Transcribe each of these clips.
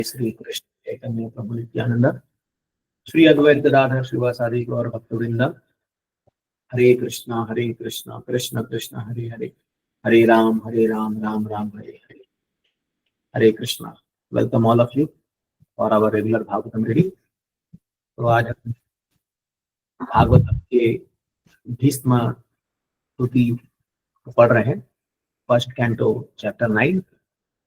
श्री कृष्ण चैतन्य प्रभु नित्यानंद श्री अद्वैत गदाधर श्रीवासादि गौर भक्तवृंद। Hare Krishna Krishna Krishna Hare Hare, Hare Ram Ram Ram Hare Hare. Hare Krishna. Welcome all of you for our regular Bhagavatam reading. तो आज हम भागवतम के भीष्म स्तुति पढ़ रहे हैं, फर्स्ट कैंटो चैप्टर 9,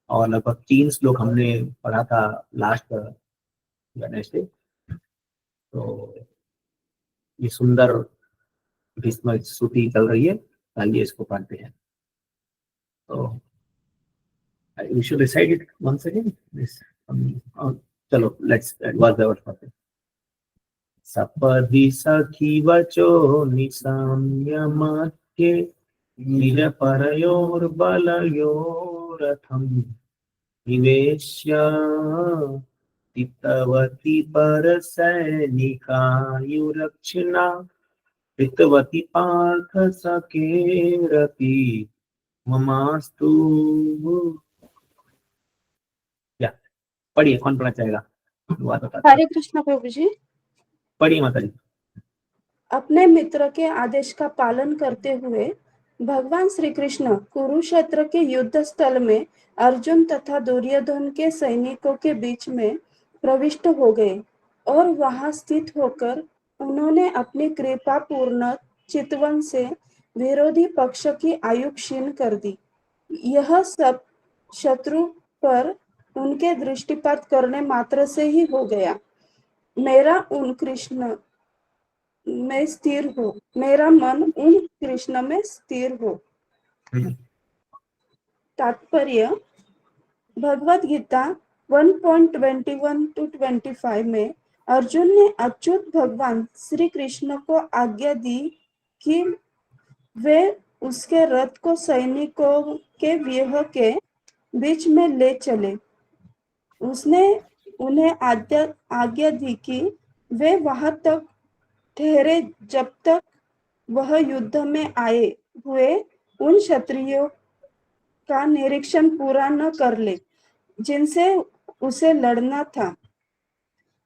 और लगभग 3 श्लोक हमने पढ़ा था लास्ट वेडनेसडे। तो ये सुंदर भीष्म स्तुति चल रही है, आइए इसको पढ़ते हैं। तो we should recite it once again. चलो लेट्स वर्ड बाय वर्ड पढ़ते हैं। सपदि सखी वचो निशाम्य मध्ये निज परयोर्बलयोरथम् निवेश्य तितवती परसैनिकायुरक्षिणा कृतवती पार्थ सखेरपि ममास्तु। या पढ़िए, कौन पढ़ना चाहेगा? हरे कृष्ण प्रभु जी। पढ़िए माता जी। अपने मित्र के आदेश का पालन करते हुए भगवान श्री कृष्ण कुरुक्षेत्र के युद्ध स्थल में अर्जुन तथा दुर्योधन के सैनिकों के बीच में प्रविष्ट हो गए और वहां स्थित होकर उन्होंने अपनी कृपापूर्ण चितवन से विरोधी पक्ष की आयु क्षीण कर दी। यह सब शत्रु पर उनके दृष्टिपात करने मात्र से ही हो गया। मेरा उन कृष्ण में स्थिर हो, मेरा मन उन कृष्ण में स्थिर हो। तात्पर्य, भगवत गीता 1.21-25 में अर्जुन ने अच्युत भगवान श्री कृष्ण को आज्ञा दी कि वे उसके रथ को सैनिकों के व्यूह के बीच में ले चले। उसने उन्हें आज्ञा दी कि वे वहां तक ठहरे जब तक वह युद्ध में आए हुए उन क्षत्रियों का निरीक्षण पूरा न कर ले जिनसे उसे लड़ना था।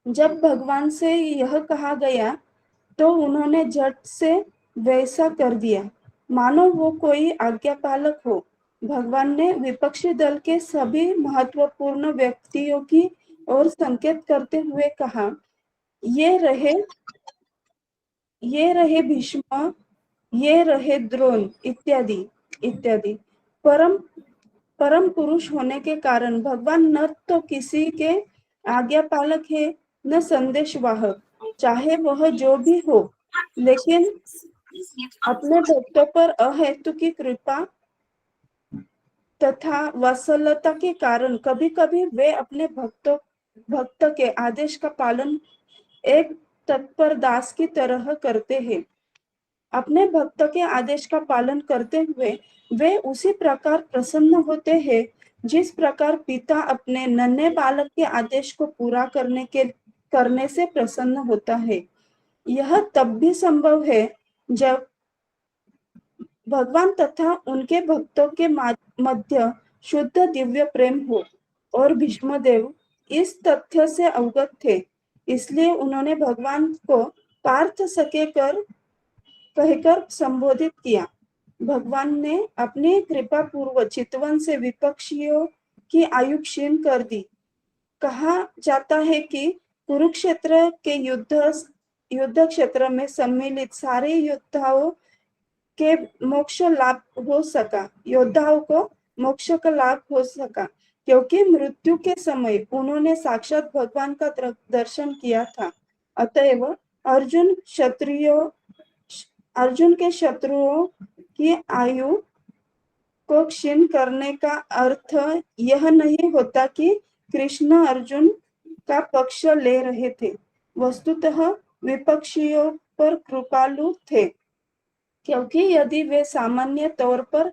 जब भगवान से यह कहा गया तो उन्होंने झट से वैसा कर दिया मानो वो कोई आज्ञापालक हो। भगवान ने विपक्षी दल के सभी महत्वपूर्ण व्यक्तियों की ओर संकेत करते हुए कहा, ये रहे भीष्म, ये रहे द्रोण इत्यादि इत्यादि। परम पुरुष होने के कारण भगवान न तो किसी के आज्ञापालक है न संदेशवाहक, चाहे वह जो भी हो, लेकिन अपने भक्तों पर अहेतु की कृपा तथा वात्सल्यता के कारण कभी कभी वे अपने भक्त के आदेश का पालन एक तत्पर दास की तरह करते हैं। अपने भक्त के आदेश का पालन करते हुए वे उसी प्रकार प्रसन्न होते हैं जिस प्रकार पिता अपने नन्हे बालक के आदेश को पूरा करने से प्रसन्न होता है। यह तब भी संभव है जब भगवान तथा उनके भक्तों के मध्य शुद्ध दिव्य प्रेम हो, और भीष्मदेव इस तथ्य से अवगत थे, इसलिए उन्होंने भगवान को पार्थ सखे कहकर संबोधित किया। भगवान ने अपनी कृपा पूर्व चितवन से विपक्षियों की आयु क्षीण कर दी। कहा जाता है कि कुरुक्षेत्र के युद्ध क्षेत्र में सम्मिलित सारे योद्धाओं को मोक्ष लाभ हो सका क्योंकि मृत्यु के समय उन्होंने साक्षात भगवान का दर्शन किया था। अतएव अर्जुन के शत्रुओं की आयु को क्षीण करने का अर्थ यह नहीं होता कि कृष्ण अर्जुन का पक्ष ले रहे थे। वस्तुतः विपक्षियों पर कृपालु थे, क्योंकि यदि वे सामान्य तौर पर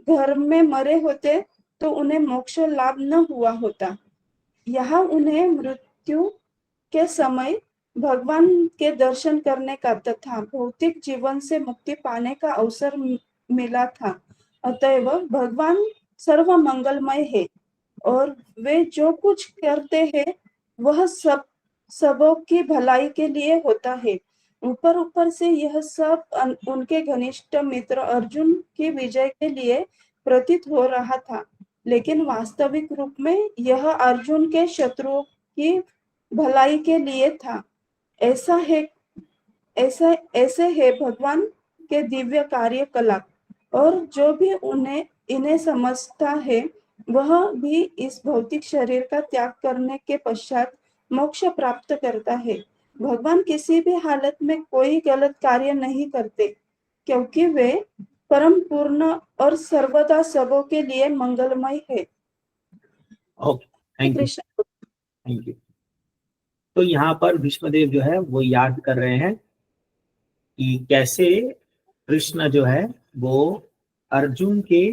घर में मरे होते तो उन्हें मोक्ष लाभ न हुआ होता। यहाँ उन्हें मृत्यु के समय भगवान के दर्शन करने का तथा भौतिक जीवन से मुक्ति पाने का अवसर मिला था। अतएव भगवान सर्व मंगलमय है और वे जो कुछ करते हैं वह सबों की भलाई के लिए होता है। ऊपर ऊपर से यह सब उनके घनिष्ठ मित्र अर्जुन की विजय के लिए प्रतीत हो रहा था, लेकिन वास्तविक रूप में यह अर्जुन के शत्रुओं की भलाई के लिए था। ऐसा है ऐसे है भगवान के दिव्य कार्यकलाप, और जो भी इन्हें समझता है वह भी इस भौतिक शरीर का त्याग करने के पश्चात मोक्ष प्राप्त करता है। भगवान किसी भी हालत में कोई गलत कार्य नहीं करते, क्योंकि वे परम पूर्ण और सर्वदा सबों के लिए मंगलमय है। Okay, thank you, Krishna. Thank you. तो यहाँ पर भीष्मदेव जो है वो याद कर रहे हैं कि कैसे कृष्ण जो है वो अर्जुन के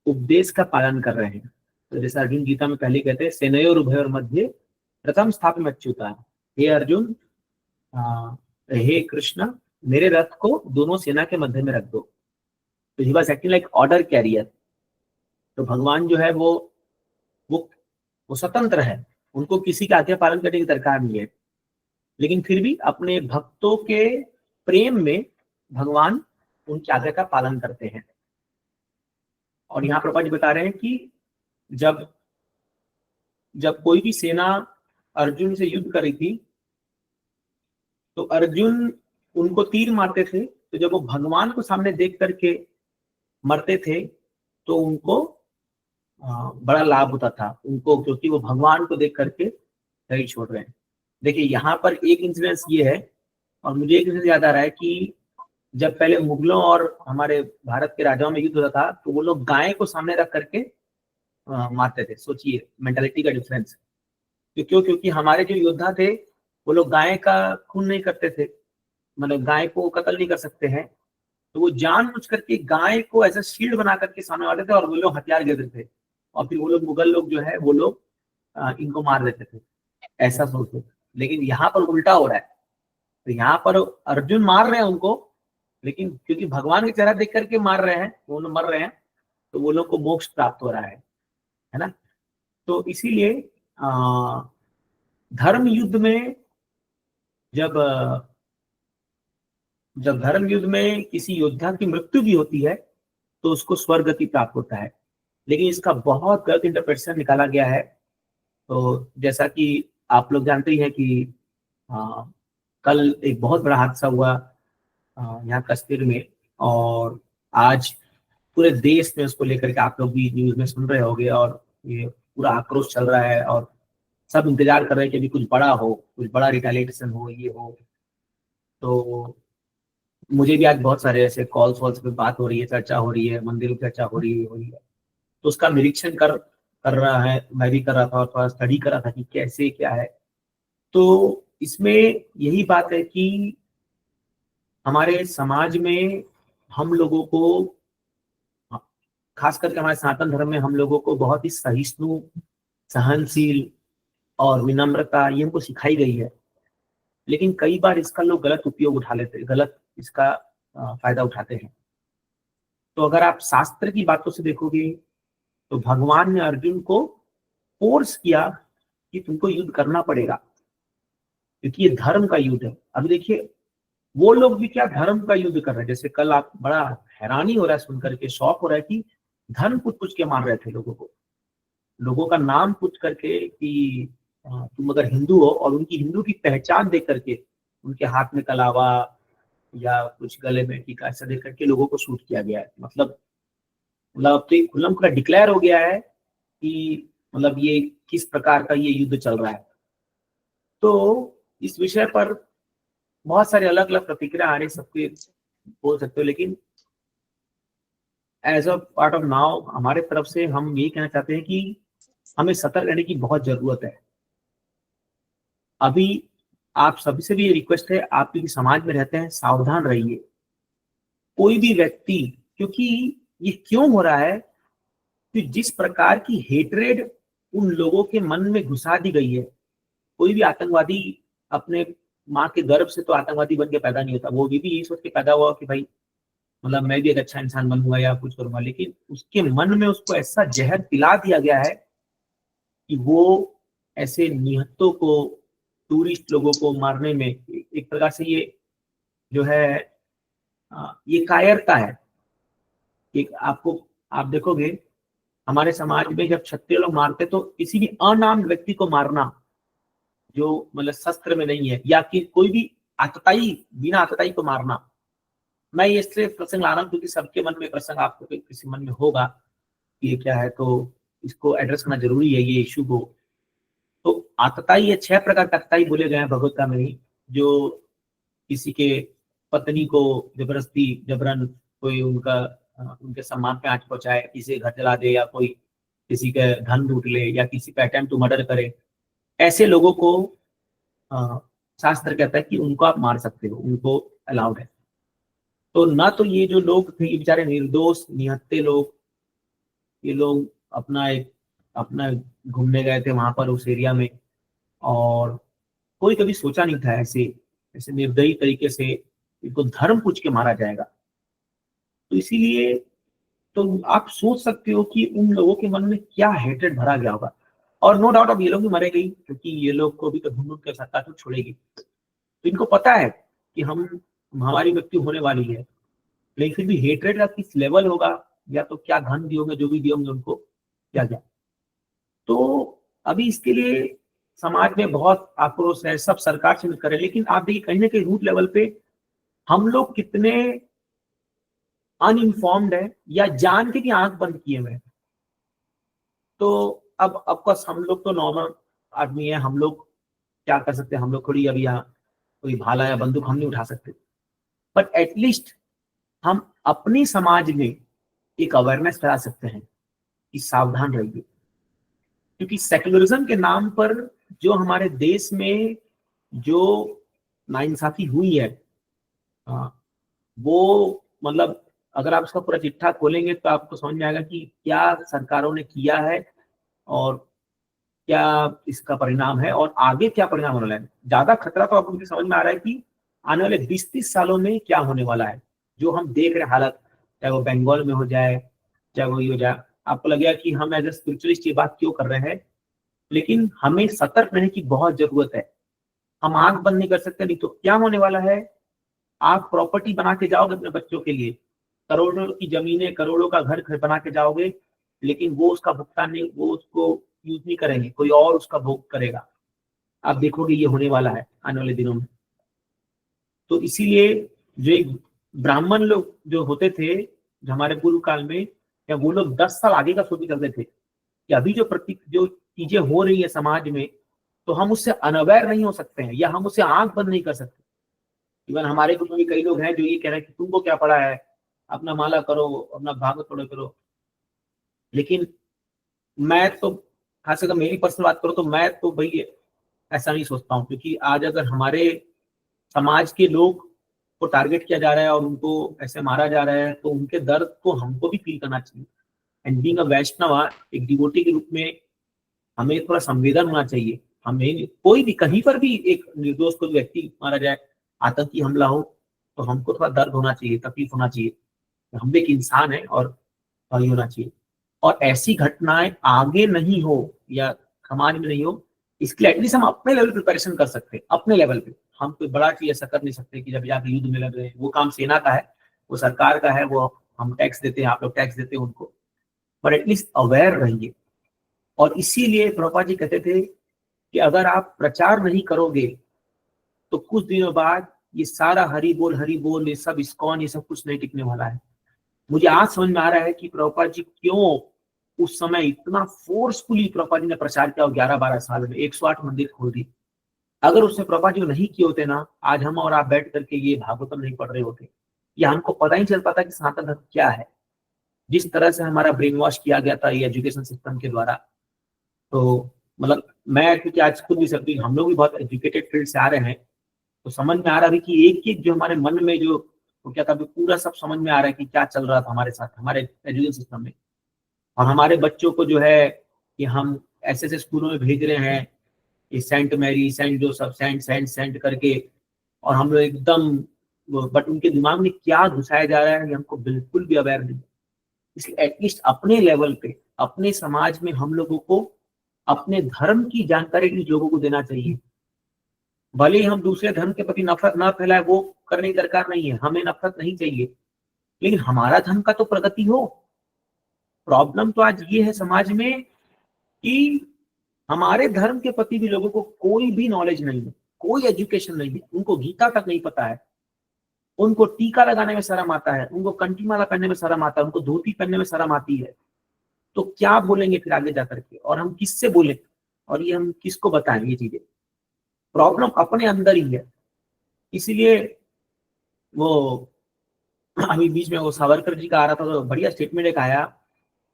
उपदेश का पालन कर रहे हैं। तो जैसे अर्जुन गीता में पहले कहते हैं सेनयोर उभयोर मध्य प्रथम स्थापित अच्युता, हे अर्जुन, हे कृष्ण, मेरे रथ को दोनों सेना के मध्य में रख दो। तो he was acting like order carrier. तो भगवान जो है वो स्वतंत्र है, उनको किसी का आज्ञा पालन करने की दरकार नहीं है, लेकिन फिर भी अपने भक्तों के प्रेम में भगवान उनकी आज्ञा का पालन करते हैं। और यहाँ प्रभुपाद जी बता रहे हैं कि जब कोई भी सेना अर्जुन से युद्ध कर रही थी तो अर्जुन उनको तीर मारते थे, तो जब वो भगवान को सामने देख करके मरते थे तो उनको बड़ा लाभ होता था उनको, क्योंकि वो भगवान को देख करके शरीर छोड़ रहे हैं। देखिए यहाँ पर एक इंसिडेंस ये है, और मुझे एक इंसिडेंस याद आ रहा है कि जब पहले मुगलों और हमारे भारत के राजाओं में युद्ध होता था तो वो लोग गाय को सामने रख करके मारते थे। सोचिए मेंटालिटी का डिफरेंस। क्योंकि हमारे जो योद्धा थे वो लोग गाय का खून नहीं करते थे, मतलब गाय को कत्ल नहीं कर सकते हैं, तो वो जानबूझ करके गाय को ऐसा शील्ड बना करके सामने आते थे और वो लोग हथियार गिरते थे, और फिर वो लोग मुगल लोग जो है वो लोग इनको मार देते थे, ऐसा सोचते। लेकिन यहाँ पर उल्टा हो रहा है। तो यहाँ पर अर्जुन मार रहे हैं उनको, लेकिन क्योंकि भगवान के चेहरा देख करके मार रहे हैं, वो लोग मर रहे हैं, तो वो लोग को मोक्ष प्राप्त हो रहा है ना। तो इसीलिए धर्म युद्ध में जब धर्म युद्ध में किसी योद्धा की मृत्यु भी होती है तो उसको स्वर्ग गति प्राप्त होता है। लेकिन इसका बहुत गलत इंटरप्रिटेशन निकाला गया है। तो जैसा कि आप लोग जानते ही हैं कि कल एक बहुत बड़ा हादसा हुआ यहाँ कश्मीर में, और आज पूरे देश में उसको लेकर के आप लोग भी न्यूज में सुन रहे होंगे, और ये पूरा आक्रोश चल रहा है और सब इंतजार कर रहे हैं कि अभी कुछ बड़ा हो, कुछ बड़ा रिटेलिएशन हो, ये हो। तो मुझे भी आज बहुत सारे ऐसे कॉल्स वॉल्स पे बात हो रही है, चर्चा हो रही है, मंदिर की चर्चा हो रही है। तो उसका निरीक्षण कर रहा है, मैं भी कर रहा था और थोड़ा स्टडी कर रहा था कि कैसे क्या है। तो इसमें यही बात है कि हमारे समाज में हम लोगों को, खास करके हमारे सनातन धर्म में हम लोगों को बहुत ही सहिष्णु, सहनशील और विनम्रता ये हमको सिखाई गई है। लेकिन कई बार इसका लोग गलत उपयोग उठा लेते, गलत इसका फायदा उठाते हैं। तो अगर आप शास्त्र की बातों से देखोगे तो भगवान ने अर्जुन को फोर्स किया कि तुमको युद्ध करना पड़ेगा, क्योंकि ये धर्म का युद्ध है। अभी देखिए वो लोग भी क्या धर्म का युद्ध कर रहे हैं। जैसे कल आप बड़ा हैरानी हो रहा है सुनकर के, शौक हो रहा है कि धर्म पूछ के मार रहे थे लोगों को, लोगों का नाम पूछ करके कि तुम अगर हिंदू हो, और उनकी हिंदू की पहचान देख करके उनके हाथ में कलावा या कुछ गले में टीका ऐसा देख करके लोगों को शूट किया गया है। मतलब अब तो खुल्लम खुल्ला डिक्लेयर हो गया है कि मतलब ये किस प्रकार का ये युद्ध चल रहा है। तो इस विषय पर बहुत सारे अलग अलग प्रतिक्रिया आ रही, सबके बोल सकते हो, लेकिन as a part of now हमारे तरफ से हम यही कहना चाहते हैं कि हमें सतर्क रहने की बहुत जरूरत है। अभी आप सभी से भी ये रिक्वेस्ट है, आप भी समाज में रहते हैं, सावधान रहिए। कोई भी व्यक्ति, क्योंकि ये क्यों हो रहा है कि जिस प्रकार की हेट्रेड उन लोगों के मन में घुसा दी गई है, कोई भी आतंकवादी अपने माँ के गर्भ से तो आतंकवादी बन के पैदा नहीं होता। वो भी यही सोच के पैदा हुआ कि भाई मतलब मैं भी एक अच्छा इंसान बनूंगा या कुछ करूंगा, लेकिन उसके मन में उसको ऐसा जहर पिला दिया गया है कि वो ऐसे निहत्तों को, टूरिस्ट लोगों को मारने में एक प्रकार से ये जो है ये कायरता है। एक आप देखोगे हमारे समाज में जब क्षत्रिय लोग मारते तो किसी भी अनाम व्यक्ति को मारना जो मतलब शस्त्र में नहीं है, या कि कोई भी आतताई, बिना आतताई को मारना। मैं ये इसलिए प्रसंग ला रहा हूँ क्योंकि सबके मन में प्रसंग, आपको किसी मन में होगा कि ये क्या है, तो इसको एड्रेस करना जरूरी है, ये इशू को। तो आतताई, ये 6 प्रकार के आतताई बोले गए हैं भगवत में ही, जो किसी के पत्नी को जबरदस्ती जबरन कोई उनके सम्मान पे आंच पहुंचाए, किसी के घर जला दे, या कोई किसी के धन लूट ले, या किसी पे अटेम्प्ट टू मर्डर करे, ऐसे लोगों को शास्त्र कहता है कि उनको आप मार सकते हो, उनको अलाउड है। तो ना तो ये जो लोग थे, ये बेचारे निर्दोष निहत्ते लोग, ये लोग अपना घूमने गए थे वहां पर उस एरिया में, और कोई कभी सोचा नहीं था ऐसे निर्दयी तरीके से इनको धर्म पूछ के मारा जाएगा। तो इसीलिए तो आप सोच सकते हो कि उन लोगों के मन में क्या हेट्रेड भरा गया होगा। और नो डाउट अब ये लोग भी मरेंगे, क्योंकि ये लोग को भी तो ढूंढ के सरकार तो छोड़ेगी। तो इनको पता है कि हमारी मृत्यु होने वाली है, लेकिन फिर भी हेट्रेड का किस लेवल होगा, या तो क्या धन दिए होंगे, जो भी दिए होंगे उनको, क्या क्या। तो अभी इसके लिए समाज में बहुत आक्रोश है, सब सरकार से करे, लेकिन आप देखिए कहीं ना कहीं रूट लेवल पे हम लोग कितने अनइन्फॉर्म्ड है, या जान के भी आंख बंद किए हुए। तो अब ऑफकोर्स हम लोग तो नॉर्मल आदमी है, हम लोग क्या कर सकते हैं, हम लोग थोड़ी अभी यहाँ कोई भाला या बंदूक हम नहीं उठा सकते, बट एटलीस्ट हम अपनी समाज में एक अवेयरनेस फैला सकते हैं कि सावधान रहिए। क्योंकि सेक्युलरिज्म के नाम पर जो हमारे देश में जो नाइंसाफी हुई है, वो मतलब अगर आप उसका पूरा चिट्ठा खोलेंगे तो आपको समझ में आएगा कि क्या सरकारों ने किया है और क्या इसका परिणाम है, और आगे क्या परिणाम होने वाला है। ज्यादा खतरा तो आपको समझ में आ रहा है कि आने वाले 20-30 सालों में क्या होने वाला है। जो हम देख रहे हालत, चाहे वो बंगाल में हो जाए, चाहे वो ये हो जाए, आपको लगेगा कि हम एज ए स्पिरिचुअलिस्ट ये बात क्यों कर रहे हैं, लेकिन हमें सतर्क रहने की बहुत जरूरत है। हम आंख बंद नहीं कर सकते, नहीं तो क्या होने वाला है, आप प्रॉपर्टी बना के जाओगे अपने बच्चों के लिए, करोड़ों की जमीनें, करोड़ों का घर बना के जाओगे, लेकिन वो उसका भुगतान नहीं, वो उसको यूज नहीं करेंगे, कोई और उसका भोग करेगा। आप देखोगे ये होने वाला है आने वाले दिनों में। तो इसीलिए जो एक ब्राह्मण लोग जो होते थे, जो हमारे पूर्व काल में, या वो लोग 10 साल आगे का सोच के चलते थे कि अभी जो चीजें हो रही है समाज में, तो हम उससे अनअवेयर नहीं हो सकते हैं, या हम उससे आंख बंद नहीं कर सकते। इवन हमारे ग्रुप में भी कई लोग हैं जो ये कह रहे हैं कि तुमको क्या पड़ा है, अपना माला करो, अपना भागवत पढ़ो करो। लेकिन मैं तो खास अगर मेरी पर्सनल बात करो तो मैं तो भाई ऐसा नहीं सोचता हूँ, क्योंकि आज अगर हमारे समाज के लोग को टारगेट किया जा रहा है और उनको ऐसे मारा जा रहा है, तो उनके दर्द को हमको भी फील करना चाहिए। एंड बीइंग अ वैष्णव, एक डिवोटी के रूप में हमें थोड़ा संवेदन होना चाहिए। हमें कोई भी कहीं पर भी एक निर्दोष कोई व्यक्ति मारा जाए, आतंकी हमला हो, तो हमको थोड़ा दर्द होना चाहिए, तकलीफ होना चाहिए। हम भी एक इंसान है और ये होना चाहिए। और ऐसी घटनाएं आगे नहीं हो या समाज में नहीं हो, इसके लिए एटलीस्ट हम अपने लेवल प्रिपरेशन कर सकते हैं। अपने लेवल पे हम कोई बड़ा चीज ऐसा कर नहीं सकते कि जब जाके युद्ध में लग रहे हैं। वो काम सेना का है, वो सरकार का है, वो हम टैक्स देते हैं, आप लोग टैक्स देते हैं उनको, पर एटलीस्ट अवेयर रहिए। और इसीलिए प्रभुपाद जी कहते थे कि अगर आप प्रचार नहीं करोगे तो कुछ दिनों बाद ये सारा हरि बोल, ये सब इस्कॉन, ये सब कुछ नहीं टिकने वाला है। मुझे आज समझ में आ रहा है कि प्रभुपाद जी क्यों उस समय इतना फोर्सफुली प्रभुपाद जी ने प्रचार किया, 11-12 साल में 108 मंदिर खोल दी। अगर उससे प्रभुपाद जी नहीं किए होते ना, आज हम और आप बैठ करके ये भागवतम नहीं पढ़ रहे होते, या हमको पता ही चल पाता कि सनातन धर्म क्या है। जिस तरह से हमारा ब्रेन वॉश किया गया था ये एजुकेशन सिस्टम के द्वारा, तो मतलब मैं क्योंकि आज खुद भी सब हम लोग भी बहुत एजुकेटेड फील्ड से आ रहे हैं, तो समझ में आ रहा है कि एक एक जो हमारे मन में जो तो क्या था, पूरा सब समझ में आ रहा है कि क्या चल रहा था हमारे साथ, हमारे एजुकेशन सिस्टम में। और हमारे बच्चों को जो है कि हम ऐसे ऐसे स्कूलों में भेज रहे हैं, ये Saint Mary, Saint Joseph, Saint करके, और हम लोग एकदम, बट उनके दिमाग में क्या घुसाया जा रहा है ये हमको बिल्कुल भी अवेयर नहीं। इसलिए एटलीस्ट अपने लेवल पे, अपने समाज में हम लोगों को अपने धर्म की जानकारी भी लोगों को देना चाहिए। भले ही हम दूसरे धर्म के प्रति नफरत ना फैलाए, वो करने की दरकार नहीं है, हमें नफरत नहीं चाहिए, लेकिन हमारा धर्म का तो प्रगति हो। प्रॉब्लम तो आज ये है समाज में कि हमारे धर्म के प्रति भी लोगों को कोई भी नॉलेज नहीं है, कोई एजुकेशन नहीं है, उनको गीता तक नहीं पता है, उनको टीका लगाने में शर्म आता है, उनको कंठीमाला पहनने में शर्म आता है, उनको धोती पहनने में शर्म आती है। तो क्या बोलेंगे फिर आगे जाकर के, और हम किससे बोले, और ये हम किसको बताएं ये चीजें? प्रॉब्लम अपने अंदर ही है। इसीलिए वो अभी बीच में वो सावरकर जी का आ रहा था, तो बढ़िया स्टेटमेंट एक आया,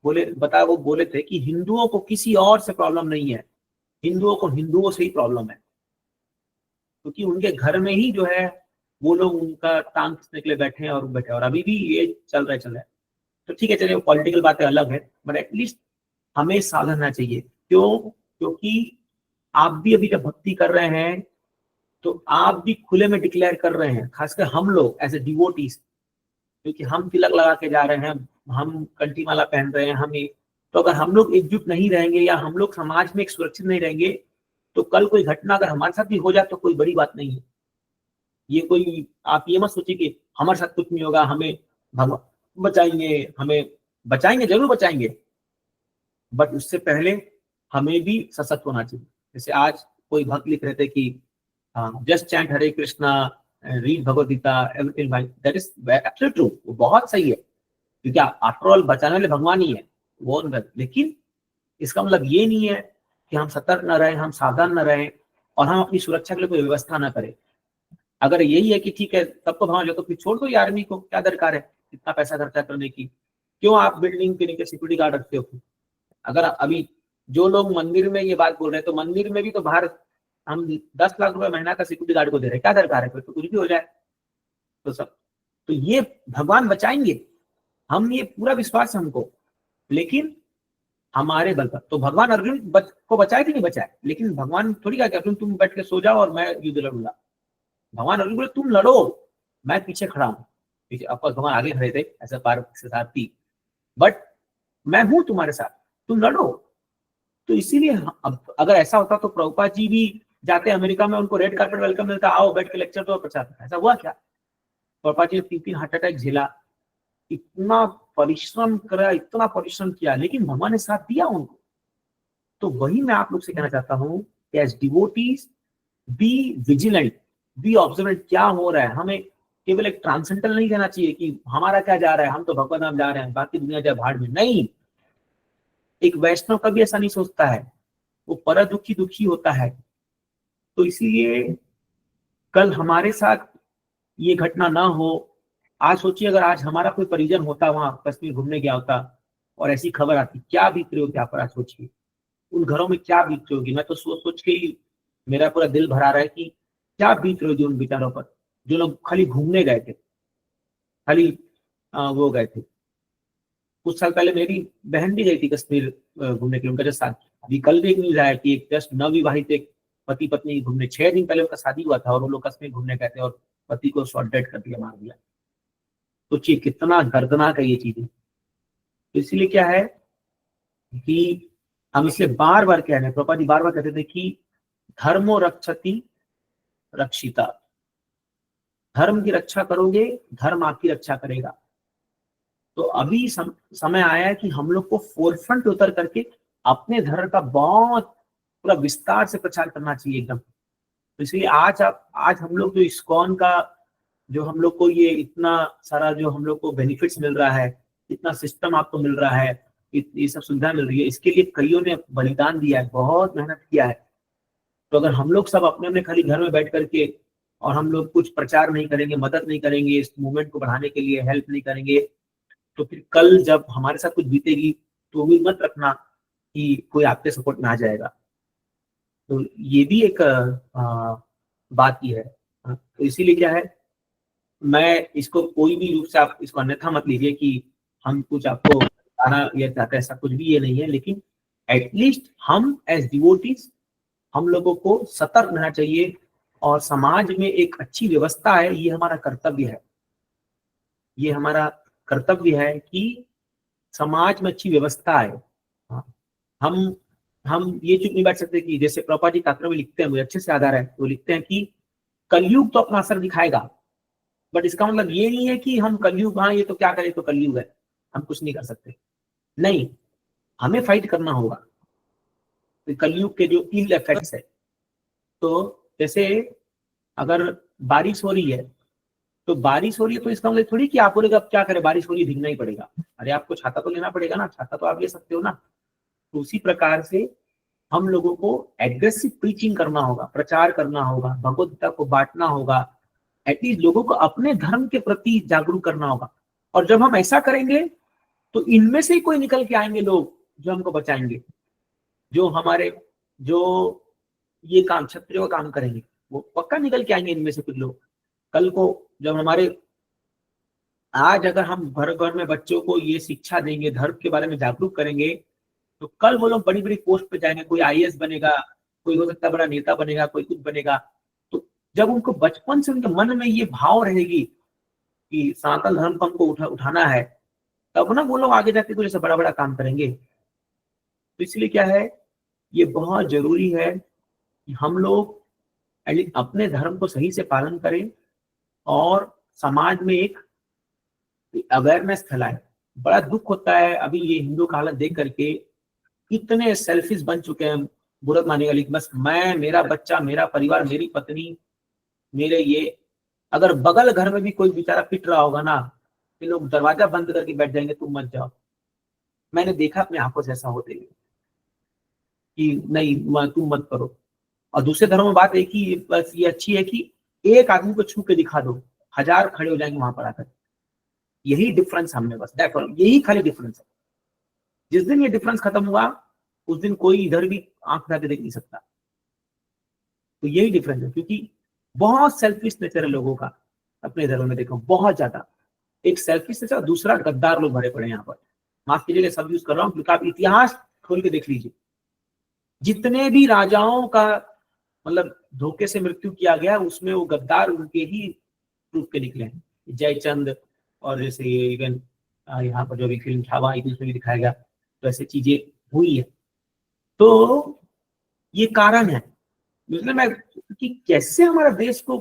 वो बोले थे कि हिंदुओं को किसी और से प्रॉब्लम नहीं है, हिंदुओं को हिंदुओं से ही प्रॉब्लम है, क्योंकि उनके घर में ही जो है वो लोग उनका टांग खींचने के लिए बैठे हैं और अभी भी ये चल रहा है। तो ठीक है, चलिए पॉलिटिकल बातें अलग है, बट एटलीस्ट हमें सावधान रहना चाहिए। क्यों? क्योंकि आप भी अभी जब भक्ति कर रहे हैं तो आप भी खुले में डिक्लेयर कर रहे हैं, खासकर हम लोग एज ए डिवोटीज, क्योंकि हम तिलक लगा के जा रहे हैं, हम कंठी माला पहन रहे हैं, तो अगर हम लोग एकजुट नहीं रहेंगे या हम लोग समाज में एक सुरक्षित नहीं रहेंगे, तो कल कोई घटना अगर हमारे साथ भी हो जाए तो कोई बड़ी बात नहीं है। ये कोई, आप ये मत सोचिए कि हमारे साथ कुछ नहीं होगा, हमें भगवान बचाएंगे, हमें बचाएंगे, जरूर बचाएंगे, बट उससे पहले हमें भी सशक्त होना चाहिए। जैसे आज कोई भक्त लिख रहे थे कि जस्ट चैंट हरे कृष्णा, रीड भगवद गीता, एवरीथिंग, भाई दैट इज एब्सोल्युटली ट्रू, वो बहुत सही है, क्योंकि आफ्टर ऑल बचाने वाले भगवान ही है वो। लेकिन इसका मतलब ये नहीं है कि हम सतर्क न रहें, हम सावधान न रहें और हम अपनी सुरक्षा के लिए कोई व्यवस्था न करें। अगर यही है कि ठीक है तब तो भगवान, तो फिर छोड़ दो आर्मी को, क्या दरकार है इतना पैसा खर्चा करने की? क्यों आप बिल्डिंग के नीचे सिक्योरिटी गार्ड रखते हो? अगर अभी जो लोग मंदिर में ये बात बोल रहे हैं, तो मंदिर में भी तो बाहर हम 10 लाख रुपए महीना का सिक्योरिटी गार्ड को दे रहे हैं, क्या दरकार है? फिर तो कुछ भी हो जाए तो सब, तो ये भगवान बचाएंगे, हम ये पूरा विश्वास है हमको, लेकिन हमारे बल पर। तो भगवान अर्जुन को बचाए कि नहीं बचाए? लेकिन भगवान थोड़ी कहा कि अर्जुन तुम बैठ के सो जाओ और मैं युद्ध लड़ूंगा। भगवान अर्जुन बोले तुम लड़ो, मैं पीछे खड़ा हूँ। पीछे ऑफकोर्स भगवान आगे खड़े थे ऐसा पार्वती के साथ थी, बट मैं हूं तुम्हारे साथ, तुम लड़ो। तो इसीलिए अब अगर ऐसा होता तो प्रभुपाद जी भी जाते अमेरिका में, उनको रेड कार्पेट वेलकम मिलता, आओ बैठ के लेक्चर दो प्रचार। ऐसा हुआ क्या? प्रभुपाद जी ने 3 हार्ट अटैक झेला, इतना परिश्रम करा, इतना परिश्रम किया, लेकिन भगवान ने साथ दिया उनको। तो वही मैं आप लोग से कहना चाहता हूँ कि as devotees be vigilant, be observant, क्या हो रहा है। हमें केवल एक ट्रांसेंडल नहीं रहना चाहिए कि हमारा क्या जा रहा है, हम तो भगवान धाम जा रहे हैं, बाकी दुनिया जाए भाड़ में। नहीं, एक वैष्णव कभी ऐसा नहीं सोचता है, वो पर दुखी दुखी होता है। तो इसीलिए कल हमारे साथ ये घटना ना हो। आज सोचिए अगर आज हमारा कोई परिजन होता, वहां कश्मीर घूमने गया होता और ऐसी खबर आती, क्या बीत रही होती आप पर? आज सोचिए उन घरों में क्या बीत रही होगी। मैं तो सोच सोच के ही मेरा पूरा दिल भरा रहा है कि क्या बीत रही होगी उन बेचारों पर, जो लोग खाली घूमने गए थे, खाली वो गए थे। कुछ साल पहले मेरी बहन भी गई थी कश्मीर घूमने के लिए, उनका जस्ट अभी कल भी एक न्यूज आया कि एक जस्ट नवविवाहित एक पति पत्नी घूमने, 6 दिन पहले उनका शादी हुआ था और वो लोग कश्मीर घूमने गए थे और पति को शॉर्ट डेड कर दिया, मार दिया। सोचिए कितना दर्दनाक है ये चीजें। तो इसीलिए क्या है कि हम इसलिए बार बार कह रहे हैं, प्रभुपाद जी बार बार कहते थे कि धर्मो रक्षति रक्षिता, धर्म की रक्षा करोगे, धर्म आपकी रक्षा करेगा। तो अभी समय आया है कि हम लोग को फोरफ्रंट उतर करके अपने धर्म का बहुत पूरा विस्तार से प्रचार करना चाहिए एकदम। तो इसलिए आज हम लोग जो इस्कॉन का, जो हम लोग को ये इतना सारा जो हम लोग को बेनिफिट्स मिल रहा है, इतना सिस्टम आपको मिल रहा है, ये सब सुविधा मिल रही है, इसके लिए कईयों ने बलिदान दिया है, बहुत मेहनत किया है। तो अगर हम लोग सब अपने अपने खाली घर में बैठ करके और हम लोग कुछ प्रचार नहीं करेंगे, मदद नहीं करेंगे, इस मूवमेंट को बढ़ाने के लिए हेल्प नहीं करेंगे, तो फिर कल जब हमारे साथ कुछ बीतेगी तो उम्मीद मत रखना कि कोई आपके सपोर्ट में आ जाएगा। तो ये भी एक बात ही है। तो इसीलिए क्या है, मैं इसको कोई भी रूप से आप इसको अन्यथा मत लीजिए कि हम कुछ आपको बताना या चाहते हैं, ऐसा कुछ भी ये नहीं है। लेकिन एटलीस्ट हम एज डिवोटीज, हम लोगों को सतर्क रहना चाहिए और समाज में एक अच्छी व्यवस्था है, ये हमारा कर्तव्य है। ये हमारा कर्तव्य है कि समाज में अच्छी व्यवस्था है। हम हम ये चुप नहीं बैठ सकते कि जैसे प्रभुपाद जी कात्र में लिखते हैं, मुझे अच्छे से याद आ रहा है, वो लिखते हैं कि कलयुग तो अपना असर दिखाएगा, बट इसका मतलब ये नहीं है कि हम कलयुग, हाँ ये तो क्या करें, तो कलयुग है, हम कुछ नहीं कर सकते। नहीं, हमें फाइट करना होगा। तो कलयुग के जो इल इफेक्ट्स है, तो जैसे अगर बारिश हो रही है, तो बारिश हो रही है तो इसका मतलब थोड़ी कि आप बोलेगा अब क्या करें, बारिश हो रही है, भीगना ही पड़ेगा। अरे आपको छाता तो लेना पड़ेगा ना, छाता तो आप ले सकते हो ना। तो उसी प्रकार से हम लोगों को एग्रेसिव प्रीचिंग करना होगा, प्रचार करना होगा, भगवत गीता को बांटना होगा, एटलीस्ट लोगों को अपने धर्म के प्रति जागरूक करना होगा। और जब हम ऐसा करेंगे तो इनमें से ही कोई निकल के आएंगे लोग जो हमको बचाएंगे, जो हमारे जो ये काम क्षत्रिय का काम करेंगे, वो पक्का निकल के आएंगे इनमें से कुछ लोग। कल को जब हमारे, आज अगर हम घर घर में बच्चों को ये शिक्षा देंगे, धर्म के बारे में जागरूक करेंगे, तो कल वो लोग बड़ी बड़ी पोस्ट पे जाएंगे, कोई आईएएस बनेगा, कोई हो सकता है बड़ा नेता बनेगा, कोई कुछ बनेगा। तो जब उनको बचपन से उनके मन में ये भाव रहेगी कि सनातन धर्म को हमको उठाना है, तब ना वो लोग आगे जाके कुछ ऐसा बड़ा बड़ा काम करेंगे। तो इसलिए क्या है, ये बहुत जरूरी है कि हम लोग अपने धर्म को सही से पालन करें और समाज में एक अवेयरनेस फैलाएं। बड़ा दुख होता है अभी ये हिंदू का हालत देख करके, कितने सेल्फिश बन चुके हैं, बुरा मानेगा, लेकिन बस मैं, मेरा बच्चा, मेरा परिवार, मेरी पत्नी, मेरे ये, अगर बगल घर में भी कोई बेचारा पिट रहा होगा ना, तो लोग दरवाजा बंद करके बैठ जाएंगे, तुम मत जाओ। मैंने देखा अपने आंखों से ऐसा होते हुए कि नहीं तुम मत करो। और दूसरे धर्मों में बात एक ही बस ये अच्छी है कि एक आदमी को छू के दिखा दो, 1000 खड़े हो जाएंगे वहां पर आकर। यही डिफरेंस हमने, बस यही खाली डिफरेंस है। जिस दिन ये डिफरेंस खत्म हुआ, उस दिन कोई इधर भी आंख उठा के देख नहीं सकता। तो यही डिफरेंस है, क्योंकि बहुत सेल्फिश नेचर है लोगों का अपने धर्म में, देखो बहुत ज्यादा। एक सेल्फिश नेचर, दूसरा गद्दार लोग भरे पड़े यहाँ पर। माफ कीजिएगा सब यूज कर रहा हूँ, क्योंकि आप इतिहास खोल के देख लीजिए, जितने भी राजाओं का मतलब धोखे से मृत्यु किया गया, उसमें वो गद्दार उनके ही रूप के निकले हैं। जयचंद, और जैसे ये इवन यहाँ पर जो भी फिल्म छावा आई थी उसमें भी दिखाया गया, तो ऐसी चीजें हुई है। तो ये कारण है, मतलब मैं कि कैसे हमारा देश को,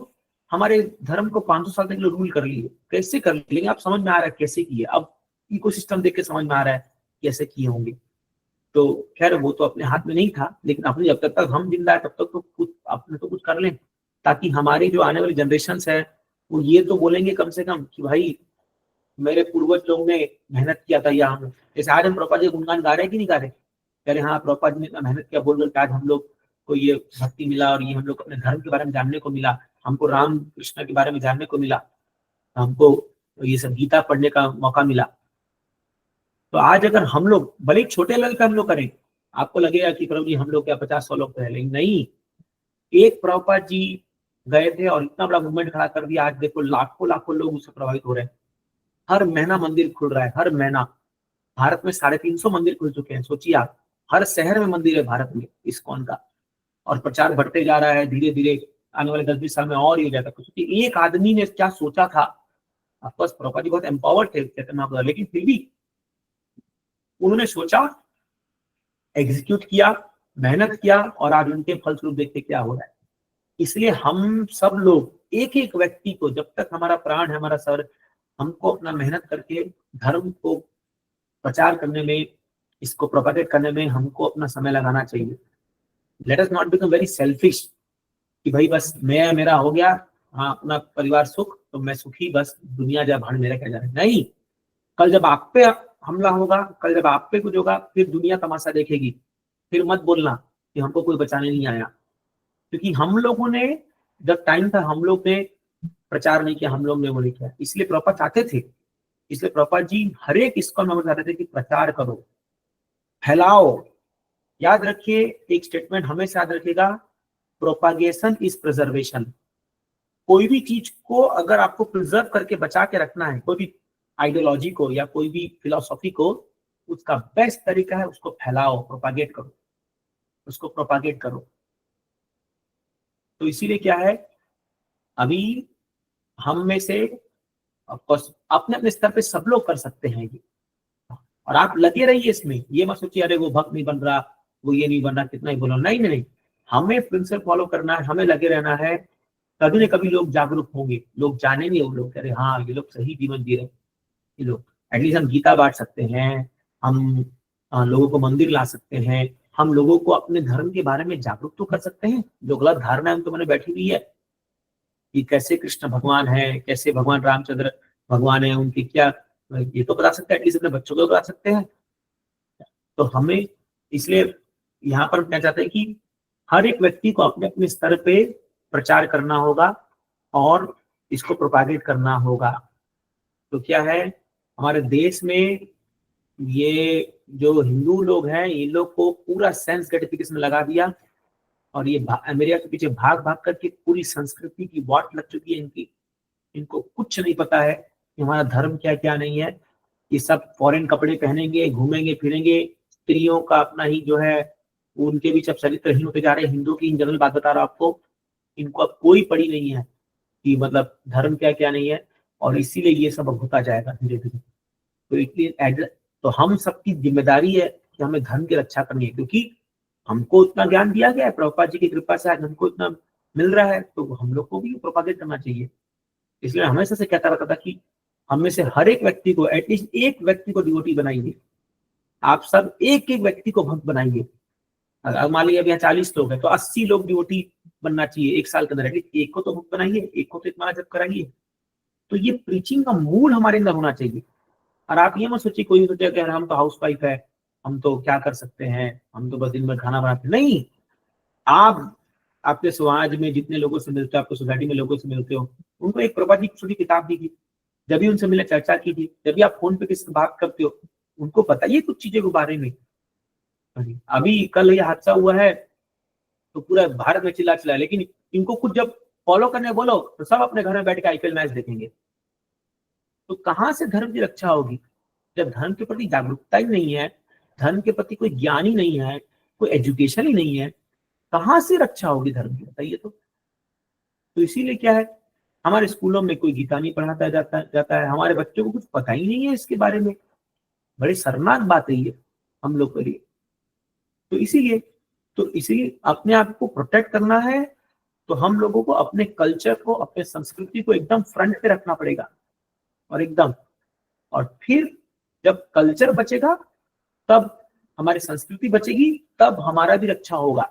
हमारे धर्म को 500 साल तक रूल कर लिए, कैसे कर लिए, आप समझ में आ रहा है कैसे किए। अब इकोसिस्टम देख के समझ में आ रहा है कैसे किए होंगे। तो खैर वो तो अपने हाथ में नहीं था, लेकिन अपने जब तक हम जिंदा है तब तक तो कुछ अपने तो कुछ कर लें, ताकि हमारी जो आने वाली जनरेशन है वो ये तो बोलेंगे कम से कम कि भाई मेरे पूर्वज लोग ने मेहनत किया था। या हम जैसे आज हम प्रभुपाद जी गुणगान गा रहे हैं कि नहीं गा रहे, कह रहे हाँ प्रभुपाद जी ने इतना मेहनत किया, बोल कर आज हम लोग को ये भक्ति मिला, और ये हम लोग अपने धर्म के बारे में जानने को मिला, हमको राम कृष्ण के बारे में जानने को मिला, हमको ये सब गीता पढ़ने का मौका मिला। तो आज अगर हम लोग भले छोटे लेवल पे हम लोग करें, आपको लगेगा कि प्रभु जी हम लोग क्या 50-100 लोग तो लेकिन नहीं, एक प्रभुपाद जी गए थे और इतना बड़ा मूवमेंट खड़ा कर दिया। आज देखो लाखों लाखों लोग उससे प्रभावित हो रहे हैं, हर महीना मंदिर खुल रहा है, हर महीना। भारत में 350 मंदिर खुल चुके हैं, सोचिए आप, हर शहर में मंदिर है भारत में इस्कॉन का, और प्रचार बढ़ते जा रहा है धीरे धीरे, आने वाले 10-20 साल में और ही हो जाएगा। क्योंकि एक आदमी ने क्या सोचा था, ऑफकोर्स प्रभुपाद जी बहुत एम्पावर्ड थे चैतन्य, लेकिन फिर भी उन्होंने सोचा, एग्जीक्यूट किया, मेहनत किया, और आज उनके फलस्वरूप देखते क्या हो रहा है। इसलिए हम सब लोग, एक एक व्यक्ति को, जब तक हमारा प्राण है, हमारा सर, हमको अपना मेहनत करके धर्म को प्रचार करने में, इसको प्रोपेगेट करने में हमको अपना समय लगाना चाहिए। Let us not become very selfish कि भाई बस मैं, मेरा हो गया, हाँ अपना परिवार सुख तो मैं सुखी, बस दुनिया जाए भाड़ मेरा क्या जा रहा है। नहीं, कल जब आप पे हमला होगा, कल जब आप पे कुछ होगा, फिर दुनिया तमाशा देखेगी, फिर मत बोलना कि हमको कोई बचाने नहीं आया। क्योंकि हम लोगों ने, जब टाइम था, हम लोग ने प्रचार नहीं किया, हम लोग ने वो नहीं किया। इसलिए प्रभुपाद चाहते थे, इसलिए प्रभुपाद जी हर एक इस्कॉन में चाहते थे कि प्रचार करो, फैलाओ। याद रखिए, एक स्टेटमेंट हमेशा याद रखिएगा, प्रोपागेशन इज प्रिजर्वेशन। कोई भी चीज को अगर आपको प्रिजर्व करके बचा के रखना है, कोई भी आइडियोलॉजी को या कोई भी फिलोसॉफी को, उसका बेस्ट तरीका है उसको फैलाओ, प्रोपागेट करो, उसको प्रोपागेट करो। तो इसीलिए क्या है, अभी हम में से ऑफकोर्स अपने अपने स्तर पे सब लोग कर सकते हैं ये, और आप लगे रहिए इसमें। ये मत सोचिए अरे वो भक्त नहीं बन रहा, वो ये नहीं बनना, कितना ही बोलो, नहीं नहीं नहीं, हमें प्रिंसिपल फॉलो करना है, हमें लगे रहना है। कभी न कभी लोग जागरूक होंगे, लोग जानेंगे, वो लोग कह रहे हाँ ये लोग सही जीवन जी रहे हैं, ये लोग। एटलीस्ट हम गीता बांट सकते हैं, हम लोगों को मंदिर ला सकते हैं, हम लोगों को अपने धर्म के बारे में जागरूक तो कर सकते हैं। जो गलत धारणा है तो मैंने बैठी हुई है कि कैसे कृष्ण भगवान है, कैसे भगवान रामचंद्र भगवान है, उनकी क्या, ये तो बता सकते हैं, एटलीस्ट अपने बच्चों को बता सकते हैं। तो हमें इसलिए यहाँ पर हम क्या चाहते हैं कि हर एक व्यक्ति को अपने अपने स्तर पे प्रचार करना होगा और इसको प्रोपागेट करना होगा। तो क्या है, हमारे देश में ये जो हिंदू लोग हैं, इन लोग को पूरा सेंस ग्रेटिफिकेशन लगा दिया और ये अमेरिका के पीछे भाग भाग करके पूरी संस्कृति की वाट लग चुकी है इनकी। इनको कुछ नहीं पता है कि हमारा धर्म क्या क्या नहीं है। ये सब फॉरेन कपड़े पहनेंगे, घूमेंगे फिरेंगे, स्त्रियों का अपना ही जो है, उनके भी सब चरित्रहीन होते जा रहे हैं। हिंदू की इन जनरल बात बता रहा हूं आपको, इनको अब कोई पड़ी नहीं है कि मतलब धर्म क्या क्या नहीं है, और इसीलिए ये सब अब होता जाएगा धीरे धीरे। तो इसलिए तो हम सबकी जिम्मेदारी है कि हमें धर्म की रक्षा करनी है, क्योंकि हमको इतना ज्ञान दिया गया है, प्रभुपाद जी की कृपा से आज हमको इतना मिल रहा है, तो हम लोग को भी प्रोपागेट करना चाहिए। इसलिए हमेशा से कहता रहता था कि हम में से हर एक व्यक्ति को, एटलीस्ट एक व्यक्ति को डिवोटी बनाइए। आप सब एक एक व्यक्ति को भक्त बनाइए। अगर मान लीजिए अब यहाँ 40 लोग हैं तो 80 लोग डिवोटी बनना चाहिए एक साल के अंदर। एटलीस्ट एक को तो भक्त बनाइए, एक को तो इतना जप कराइए। तो ये प्रीचिंग का मूल हमारे अंदर होना चाहिए। और आप ये मत सोचिए, कोई सोचे कि हम तो हाउस वाइफ है, हम तो क्या कर सकते हैं, हम तो बस दिन भर खाना बनाते। नहीं, आप आपके समाज में जितने लोगों से मिलते हो, आपको सोसाइटी में लोगों से मिलते हो, उनको एक प्रभुपाद जी की छोटी किताब दीजिए, जब भी उनसे मिले चर्चा कीजिए, जब भी आप फोन पे किसी से बात करते हो उनको बताइए कुछ चीजों के बारे में। अभी कल ये हादसा हुआ है तो पूरा भारत में चिल्ला चिल्ला, लेकिन इनको कुछ जब फॉलो करने बोलो तो सब अपने घर में बैठ के आईपीएल मैच देखेंगे। तो कहाँ से धर्म की रक्षा होगी जब धर्म के प्रति जागरूकता ही नहीं है, धर्म के प्रति कोई ज्ञान ही नहीं है, कोई एजुकेशन ही नहीं है, कहाँ से रक्षा होगी धर्म की, बताइए तो इसीलिए क्या है, हमारे स्कूलों में कोई गीता नहीं पढ़ाता जाता है, हमारे बच्चों को कुछ पता ही नहीं है इसके बारे में। बड़ी शर्मनाक बात है ये हम लोग के लिए। तो इसीलिए अपने आप को प्रोटेक्ट करना है तो हम लोगों को अपने कल्चर को, अपने संस्कृति को एकदम फ्रंट पे रखना पड़ेगा और एकदम। और फिर जब कल्चर बचेगा तब हमारी संस्कृति बचेगी, तब हमारा भी रक्षा होगा।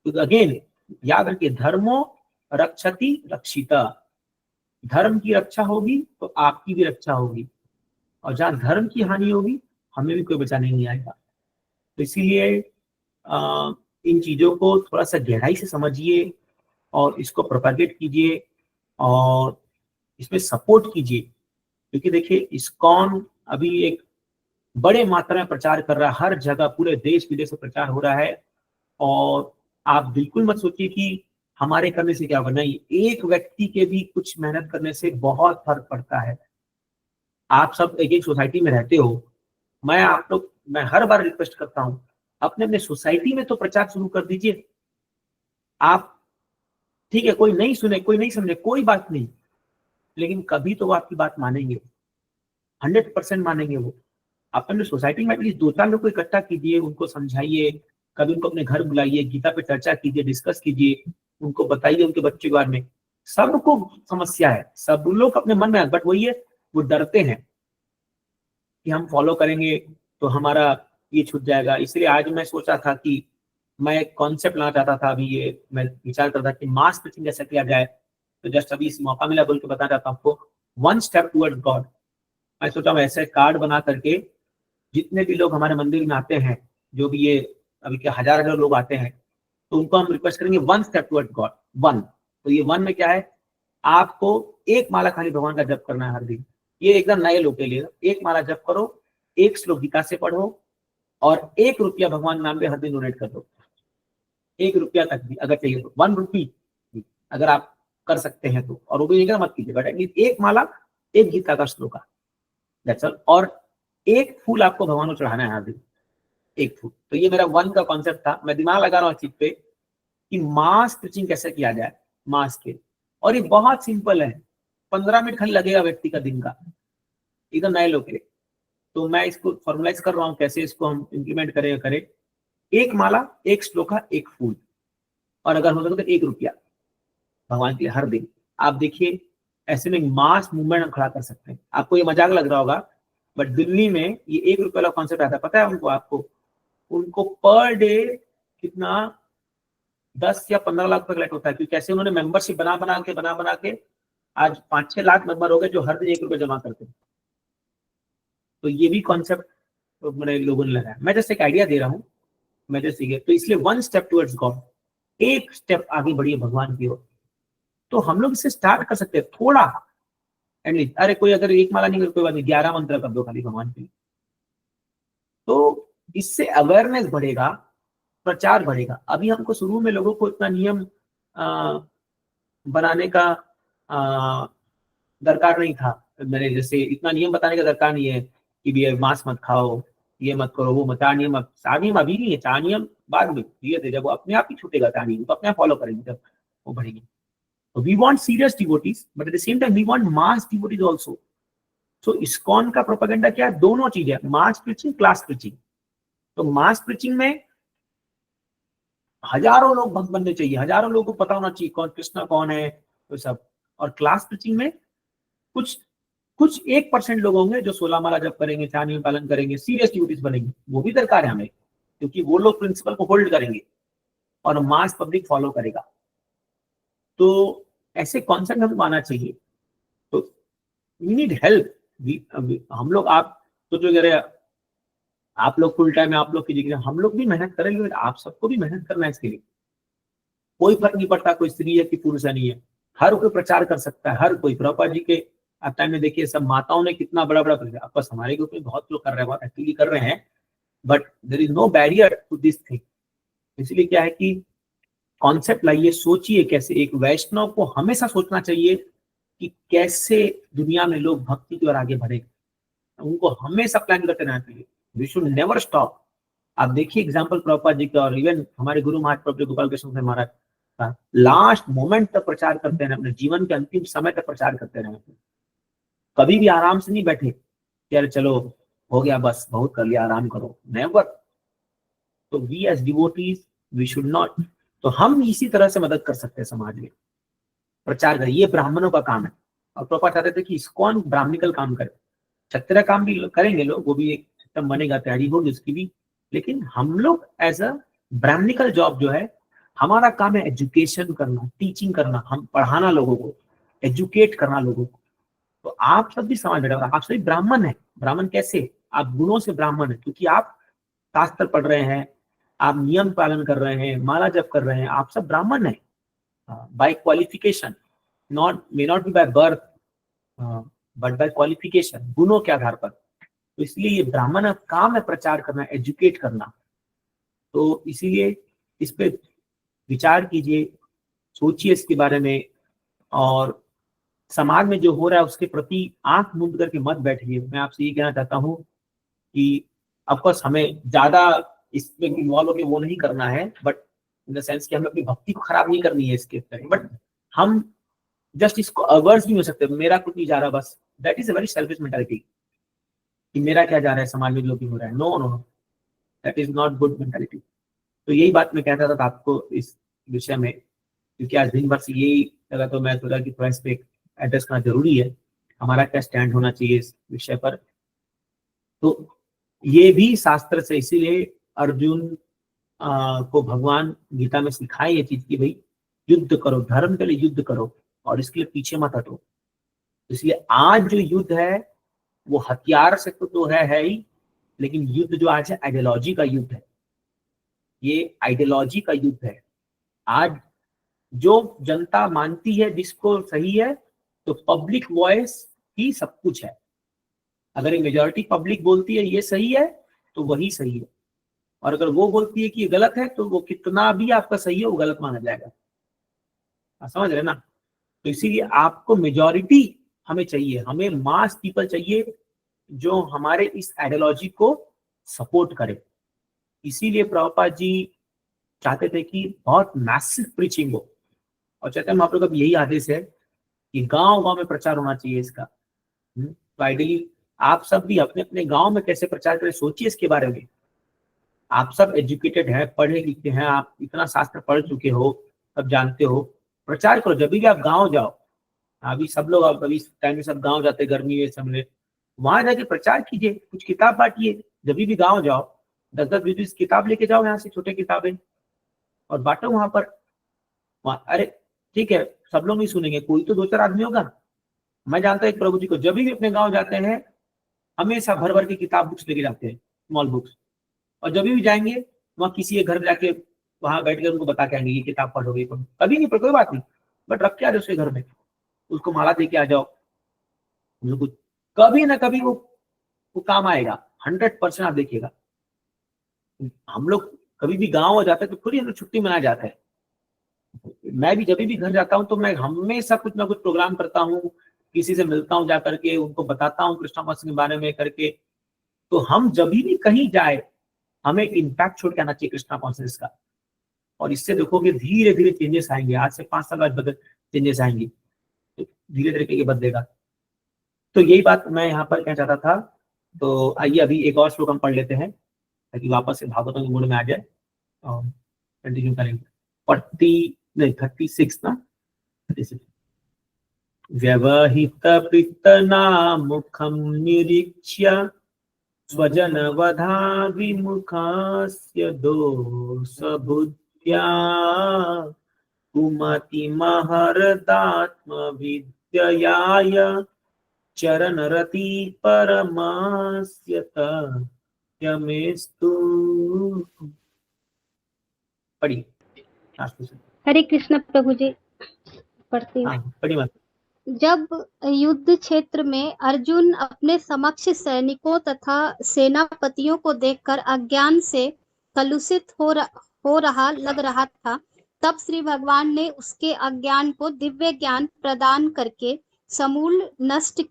तो अगेन याद रखिए, धर्मो रक्षति रक्षिता। धर्म की रक्षा होगी तो आपकी भी रक्षा होगी, और जहां धर्म की हानि होगी हमें भी कोई बचाने नहीं आएगा। तो इसीलिए इन चीजों को थोड़ा सा गहराई से समझिए और इसको प्रोपेगेट कीजिए और इसमें सपोर्ट कीजिए। क्योंकि देखिए, इस्कॉन अभी एक बड़े मात्रा में प्रचार कर रहा है, हर जगह पूरे देश विदेश में प्रचार हो रहा है। और आप बिल्कुल मत सोचिए कि हमारे करने से क्या होगा, नहीं, एक व्यक्ति के भी कुछ मेहनत करने से बहुत फर्क पड़ता है। आप सब एक एक सोसाइटी में रहते हो, मैं हर बार रिक्वेस्ट करता हूं, अपने अपने सोसाइटी में तो प्रचार शुरू कर दीजिए। आप ठीक है, कोई नहीं सुने, कोई नहीं समझे, कोई बात नहीं, लेकिन कभी तो वो आपकी बात मानेंगे, 100% मानेंगे वो। अपने सोसाइटी में एटलीस्ट 2-4 लोग को इकट्ठा कीजिए, उनको समझाइए, कभी उनको अपने घर बुलाइए, गीता पे चर्चा कीजिए, डिस्कस कीजिए, उनको बताइए उनके बच्चे के बारे में। सबको समस्या है, सब लोग अपने मन में, बट वही है, वो डरते हैं कि हम फॉलो करेंगे तो हमारा ये छूट जाएगा। इसलिए आज मैं सोचा था कि मैं एक कॉन्सेप्ट लाना चाहता था, अभी ये मैं विचार करता था कि मास प्रीचिंग कैसे किया जाए। तो जस्ट अभी इस मौका मिला बोल के बताना चाहता हूँ आपको, 1 स्टेप टुवर्ड्स गॉड। मैं सोचा मैं ऐसे कार्ड बना करके जितने भी लोग हमारे मंदिर में आते हैं, जो भी ये अभी के हजार लोग आते हैं, तो उनको हम रिक्वेस्ट करेंगे 1 स्टेप टुवर्ड्स गॉड, 1। तो ये 1 में क्या है, आपको एक माला खाली भगवान का जप करना है हर दिन। ये एकदम नए लोग के लिए, एक माला जप करो, एक श्लोक गीता से पढ़ो और 1 रुपया भगवान नाम पे हर दिन डोनेट कर दो। 1 रुपया तक भी अगर चाहिए तो, 1 रुपी अगर आप कर सकते हैं तो, और वो भी नहीं मत कीजिए, बट एटलीस्ट 1 माला, 1 गीता का श्लोक, दैट्स ऑल। और 1 फूल आपको भगवान को चढ़ाना है हर दिन, 1 फूल। तो ये मेरा 1 का कॉन्सेप्ट था। मैं दिमाग लगा रहा हूँ चीज पे कि मास प्रीचिंग कैसे किया जाए, मास के। और ये बहुत सिंपल है, 15 मिनट खाली लगेगा व्यक्ति का दिन का, एकदम नए लोग के लिए। तो मैं इसको फॉर्मुलाइज कर रहा हूँ कैसे इसको हम इम्प्लीमेंट करें। एक माला, एक श्लोका, एक फूल, और अगर हो सके तो 1 रुपया भगवान के लिए हर दिन। आप देखिए ऐसे में मास मूवमेंट खड़ा कर सकते हैं। आपको ये मजाक लग रहा होगा, बट दिल्ली में ये 1 रुपये वाला कॉन्सेप्ट आता है, पता है उनको? आपको उनको पर डे कितना 10 या 15 लाख तक कलेक्ट होता है, क्योंकि कैसे उन्होंने मेंबरशिप बना बना के आज 5-6 लाख मेंबर हो गए जो हर दिन 1 रुपये जमा करते हैं। तो ये भी कॉन्सेप्ट मैंने लोगों ने लगाया। मैं जैसे एक आइडिया दे रहा हूँ, मैं जैसे तो इसलिए 1 स्टेप टुवर्ड्स गॉड, एक स्टेप आगे बढ़िए भगवान की ओर। तो हम लोग इसे स्टार्ट कर सकते हैं थोड़ा एटलीस्ट। अरे कोई अगर 1 माला नहीं कर, कोई बात नहीं, 11 मंत्र कर दो खाली भगवान के लिए। तो इससे अवेयरनेस बढ़ेगा, प्रचार बढ़ेगा। अभी हमको शुरू में लोगों को इतना नियम बनाने का दरकार नहीं था। मैंने जैसे इतना नियम बताने का दरकार नहीं है कि भी मांस मत खाओ, ये मत करो, वो मत। 4 नियम अभी नहीं है, 4 नियम बाद में धीरे धीरे जब वो अपने आप ही छूटेगा 4 नियम तो अपने आप फॉलो करेंगे जब वो बढ़ेंगे। तो we want serious devotees, but at the same time we want mass devotees also. So ISKCON का प्रोपेगेंडा क्या है? दोनों चीजें, मास प्रीचिंग, क्लास प्रीचिंग। तो मास प्रीचिंग में हजारों लोग भक्त बनने चाहिए, हजारों लोगों को पता होना चाहिए कौन कृष्णा कौन है, तो सब। और क्लास प्रीचिंग में कुछ 1% लोग होंगे जो 16 माला जप करेंगे, 4 नियम पालन करेंगे, सीरियस ड्यूटीज बनेंगे। वो भी दरकार है हमें, क्योंकि वो लोग प्रिंसिपल को होल्ड करेंगे और मास पब्लिक फॉलो करेगा। तो ऐसे कॉन्सेप्ट हमें आना चाहिए। तो वी नीड हेल्प। हम लोग, आप तो जो कह रहे हैं, आप लोग फुल टाइम है, आप लोग कीजिए, हम लोग भी मेहनत करेंगे, आप सबको भी मेहनत करना है इसके लिए। कोई फर्क नहीं पड़ता कोई स्त्री है कि पुरुष है, नहीं है, हर कोई प्रचार कर सकता है, हर कोई। प्रभुपाद जी के आप टाइम में देखिए, सब माताओं ने कितना बड़ा बड़ा प्रचार, आपस हमारे ग्रुप में बहुत लोग कर रहे हैं, बहुत एक्टिवली कर रहे हैं, but there is no barrier to this thing. इसलिए क्या है कि कॉन्सेप्ट लाइए, सोचिए कैसे। एक वैष्णव को हमेशा सोचना चाहिए कि कैसे दुनिया में लोग भक्ति की ओर आगे बढ़े, उनको हमेशा प्लान करते रहना चाहिए। We should never stop. आप देखिए एग्जाम्पल प्रभुपाद जी का, और इवन हमारे गुरु महाराज प्रभु गोपाल कृष्ण महाराज का, लास्ट मोमेंट तक प्रचार करते रहे, अपने जीवन के अंतिम समय तक प्रचार करते रहे। कभी भी आराम से नहीं बैठे यार चलो हो गया बस बहुत कर लिया आराम करो, नेवर। तो we as devotees we should not. तो हम इसी तरह से मदद कर सकते हैं, समाज में प्रचार करें, ये ब्राह्मणों का काम है। और प्रभुपाद चाहते थे कि इस्कॉन ब्राह्मणिकल काम करे, क्षत्रिय काम भी करेंगे लोग, वो भी एक सिस्टम बनेगा, तैयारी होगी उसकी भी। लेकिन हम लोग एज अ ब्राह्मणिकल जॉब जो है, हमारा काम है एजुकेशन करना, टीचिंग करना, हम पढ़ाना लोगों को, एजुकेट करना लोगों को। तो आप सब भी समझ बैठे, आप सभी ब्राह्मण है। ब्राह्मण कैसे? आप गुणों से ब्राह्मण है, क्योंकि आप शास्त्र पढ़ रहे हैं, आप नियम पालन कर रहे हैं, माला जप कर रहे हैं, आप सब ब्राह्मण है by qualification, may not be by birth but by qualification, गुणों के आधार पर। तो इसलिए ये ब्राह्मण काम है प्रचार करना, एजुकेट करना। तो इसीलिए इस पे विचार कीजिए, सोचिए इसके बारे में, और समाज में जो हो रहा है उसके प्रति आंख मूंद करके मत बैठिए। मैं आपसे ये कहना चाहता हूँ कि ऑफकोर्स हमें ज्यादा इसमें इन्वॉल्व होकर वो नहीं करना है, बट इन द सेंस कि हमें अपनी भक्ति को खराब नहीं करनी है इसके तरह, बट हम जस्ट इसको अवर्स भी हो सकते हैं, मेरा कुछ नहीं जा रहा बस, that is a very selfish mentality कि मेरा क्या जा रहा है, समाज में जो भी हो रहा है। No no no, that is not good mentality. तो यही बात मैं कहता था आपको इस विषय में, क्योंकि आज दिन भर से यही लगा, तो मैं सोचा कि थोड़ा इस पे एड्रेस करना जरूरी है, हमारा क्या स्टैंड होना चाहिए इस विषय पर। तो ये भी शास्त्र से, इसीलिए अर्जुन को भगवान गीता में सिखाए ये चीज कि भाई युद्ध करो, धर्म के लिए युद्ध करो और इसके लिए पीछे मत हटो। इसलिए आज जो युद्ध है वो हथियार से तो है ही, लेकिन युद्ध जो आज है आइडियोलॉजी का युद्ध है, ये आइडियोलॉजी का युद्ध है। आज जो जनता मानती है जिसको सही है, तो पब्लिक वॉइस ही सब कुछ है। अगर एक मेजॉरिटी पब्लिक बोलती है ये सही है तो वही सही है, और अगर वो बोलती है कि ये गलत है तो वो कितना भी आपका सही है वो गलत माना जाएगा। आप समझ रहे ना? तो इसीलिए आपको मेजॉरिटी हमें चाहिए, हमें मास पीपल चाहिए जो हमारे इस आइडियोलॉजी को सपोर्ट करे। इसीलिए प्रभुपाद जी चाहते थे कि बहुत मैसिव प्रीचिंग हो, और चैतन्य महाप्रभु का यही आदेश है कि गांव गांव में प्रचार होना चाहिए इसका। तो आइडियली आप सब भी अपने अपने गांव में कैसे प्रचार करें, सोचिए इसके बारे में। आप सब एजुकेटेड है, पढ़े लिखे हैं, आप इतना शास्त्र पढ़ चुके हो, सब जानते हो, प्रचार करो। जब भी आप गांव जाओ, अभी सब लोग, अब अभी टाइम में सब गांव जाते हैं गर्मी में सब में, वहां जाके प्रचार कीजिए, कुछ किताब बांटिए। जब भी गांव जाओ 10-10 20-20 किताब लेके जाओ यहाँ से, छोटे किताबें, और बांटो वहां पर। अरे ठीक है, सब लोग नहीं सुनेंगे, कोई तो 2-4 आदमी होगा। मैं जानता हूँ एक प्रभु जी को, जब भी अपने गाँव जाते हैं हमेशा भर भर की किताब बुक्स लेके जाते हैं, स्मॉल बुक्स। और जब भी जाएंगे वहाँ किसी के घर जाके वहां बैठ कर उनको बता के आएंगे ये किताब पढ़ोगे, कभी नहीं, पर कोई बात नहीं, बट रख के आ जाओ उसके घर में, उसको माला दे के आ जाओ। बिल्कुल, कभी ना कभी वो काम आएगा, 100% आप देखिएगा। हम लोग कभी भी गाँव जाते हैं तो थोड़ी हम लोग छुट्टी मनाया जाता है। मैं भी जब भी घर जाता हूँ तो मैं हमेशा कुछ ना कुछ प्रोग्राम करता हूँ, किसी से मिलता हूँ, जा करके उनको बताता हूँ कृष्णा मसीह के बारे में करके। तो हम जब भी कहीं जाए हमें इम्पैक्ट छोड़ के आना चाहिए कृष्णा कॉन्शियस का, और इससे देखोगे धीरे धीरे चेंजेस आएंगे। आज से 5 साल बाद बदल चेंजेस आएंगे, तो धीरे धीरे ये बदलेगा। तो यही बात मैं यहाँ पर कहना चाहता था। तो आइए अभी एक और श्लोक हम पढ़ लेते हैं ताकि वापस से भागवतों के मूड में आ जाए और कंटिन्यू करेंगे। 36 ना, 36। व्यवहित पित्तनामुखं निरीक्ष्य स्वजन वधा विमुखस्य दोषबुद्ध्या कुमति महर्दात्म विद्ययाय चरणरति परमास्य तमेस्तु। पढ़िए। हरे कृष्ण प्रभु जी। पढ़ती हूँ। हाँ पढ़िए मत। जब युद्ध क्षेत्र में अर्जुन अपने समक्ष सैनिकों तथा सेनापतियों को देखकर अज्ञान से कलुषित हो रहा लग रहा था, तब श्री भगवान ने उसके अज्ञान को दिव्य ज्ञान प्रदान करके समूल नष्ट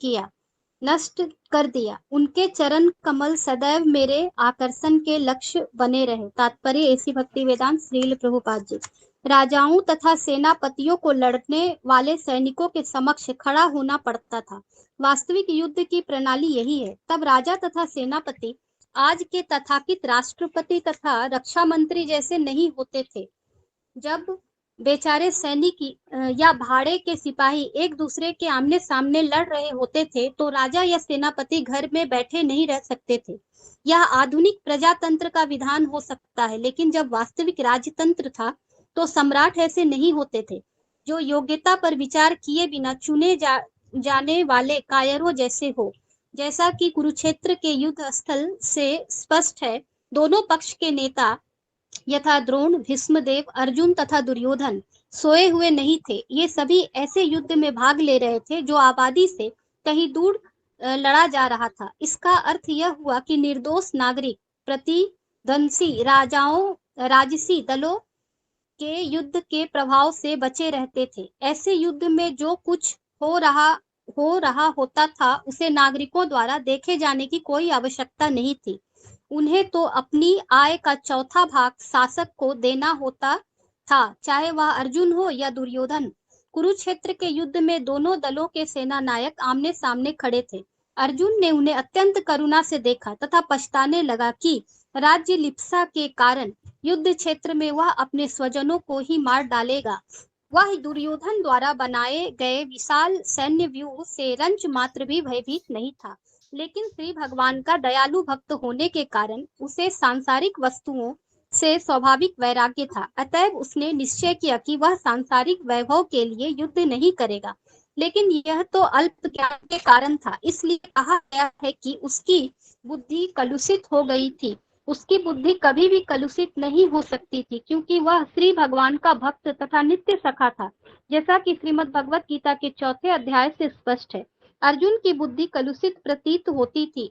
कर दिया। उनके चरण कमल सदैव मेरे आकर्षण के लक्ष्य बने रहे। तात्पर्य ऐसी भक्ति वेदांत श्रील प्रभुपाद जी। राजाओं तथा सेनापतियों को लड़ने वाले सैनिकों के समक्ष खड़ा होना पड़ता था। वास्तविक युद्ध की प्रणाली यही है। तब राजा तथा सेनापति आज के तथाकथित राष्ट्रपति तथा रक्षा मंत्री जैसे नहीं होते थे। जब बेचारे सैनिक या भाड़े के सिपाही एक दूसरे के आमने सामने लड़ रहे होते थे तो राजा या सेनापति घर में बैठे नहीं रह सकते थे। यह आधुनिक प्रजातंत्र का विधान हो सकता है, लेकिन जब वास्तविक राजतंत्र था तो सम्राट ऐसे नहीं होते थे, जो योग्यता पर विचार किए बिना चुने जाने वाले कायरों जैसे हो। जैसा कि कुरुक्षेत्र के युद्ध स्थल से स्पष्ट है, दोनों पक्ष के नेता यथा द्रोण, भीष्मदेव, अर्जुन तथा दुर्योधन सोए हुए नहीं थे। ये सभी ऐसे युद्ध में भाग ले रहे थे जो आबादी से कहीं दूर लड़ा जा रहा था। इसका अर्थ यह हुआ कि निर्दोष नागरिक प्रतिद्वंदी राजसी दलों के युद्ध के प्रभाव से बचे रहते थे। ऐसे युद्ध में जो कुछ हो रहा होता था उसे नागरिकों द्वारा देखे जाने की कोई आवश्यकता नहीं थी। उन्हें तो अपनी आय का चौथा भाग शासक को देना होता था, चाहे वह अर्जुन हो या दुर्योधन। कुरुक्षेत्र के युद्ध में दोनों दलों के सेना नायक आमने सामने खड़े थे। अर्जुन ने उन्हें अत्यंत करुणा से देखा तथा पछताने लगा कि राज्य लिप्सा के कारण युद्ध क्षेत्र में वह अपने स्वजनों को ही मार डालेगा। वह दुर्योधन द्वारा बनाए गए विशाल सैन्य व्यूह से रंच मात्र भी भयभीत नहीं था, लेकिन श्री भगवान का दयालु भक्त होने के कारण उसे सांसारिक वस्तुओं से स्वाभाविक वैराग्य था। अतएव उसने निश्चय किया कि वह सांसारिक वैभव के लिए युद्ध नहीं करेगा, लेकिन यह तो अल्प ज्ञान के कारण था। इसलिए कहा गया है कि उसकी बुद्धि कलुषित हो गई थी। उसकी बुद्धि कभी भी कलुषित नहीं हो सकती थी, क्योंकि वह श्री भगवान का भक्त तथा नित्य सखा था, जैसा कि श्रीमद् भगवत गीता के 4 अध्याय से स्पष्ट है। अर्जुन की बुद्धि कलुषित प्रतीत होती थी,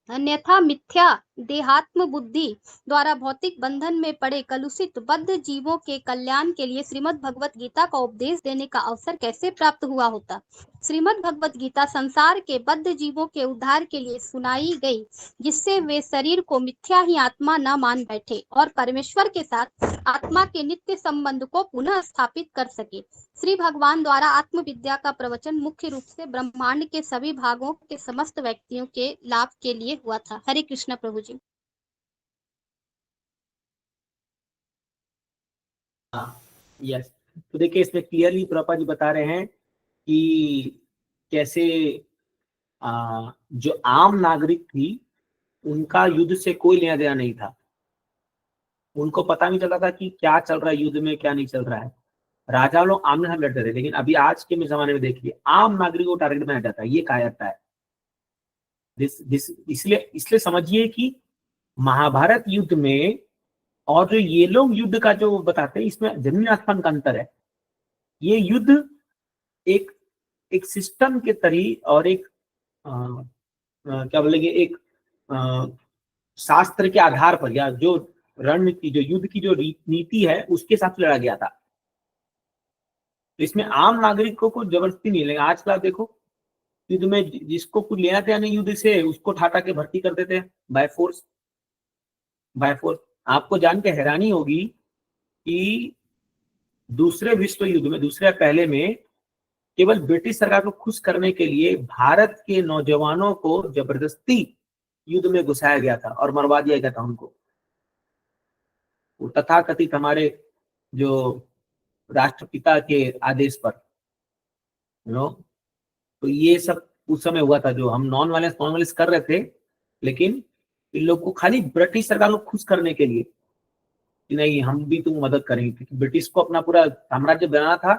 अन्यथा मिथ्या देहात्म बुद्धि द्वारा भौतिक बंधन में पड़े कलुषित बद्ध जीवों के कल्याण के लिए श्रीमद् भगवत गीता का उपदेश देने का अवसर कैसे प्राप्त हुआ होता। श्रीमद् भगवत गीता संसार के बद्ध जीवों के उद्धार के लिए सुनाई गई, जिससे वे शरीर को मिथ्या ही आत्मा न मान बैठे और परमेश्वर के साथ आत्मा के नित्य संबंध को पुनः स्थापित कर सके। श्री भगवान द्वारा आत्मविद्या का प्रवचन मुख्य रूप से ब्रह्मांड के सभी भागों के समस्त व्यक्तियों के लाभ के लिए हुआ था। हरे कृष्ण प्रभु जी। यस, तो देखिए इसमें क्लियरली प्रभुपाद जी बता रहे हैं कि कैसे जो आम नागरिक थी उनका युद्ध से कोई लेना देना नहीं था, उनको पता नहीं चला था कि क्या चल रहा है युद्ध में, क्या नहीं चल रहा है। राजा लोग आमने सामने लड़ते थे, लेकिन अभी आज के जमाने में देखिए आम नागरिक को टारगेट बनाया जाता है, ये कहा जाता है। इसलिए इसलिए समझिए कि महाभारत युद्ध में और जो ये लोग युद्ध का जो बताते हैं, इसमें जमीन आसमान का अंतर है। ये युद्ध एक एक सिस्टम के तरी और एक क्या बोलेंगे, एक शास्त्र के आधार पर, या जो रणनीति, जो युद्ध की जो नीति है उसके साथ लड़ा गया था। तो इसमें आम नागरिकों को जबरदस्ती नहीं लेगा। आजकल आप देखो युद्ध में जिसको कुछ लेना देना नहीं युद्ध से, उसको ठाटा के भर्ती कर देते हैं बाय फोर्स। आपको जान के हैरानी होगी कि दूसरे विश्व युद्ध में, दूसरे पहले में, केवल ब्रिटिश सरकार को खुश करने के लिए भारत के नौजवानों को जबरदस्ती युद्ध में घुसाया गया था और मरवा दिया गया था उनको। वो तथाकथित हमारे जो राष्ट्रपिता के आदेश पर, तो ये सब उस समय हुआ था। जो हम नॉन वायलेंस कर रहे थे, लेकिन इन लोग को खाली ब्रिटिश सरकार को खुश करने के लिए कि नहीं हम भी तुम मदद करेंगे, क्योंकि ब्रिटिश को अपना पूरा साम्राज्य बनाना था।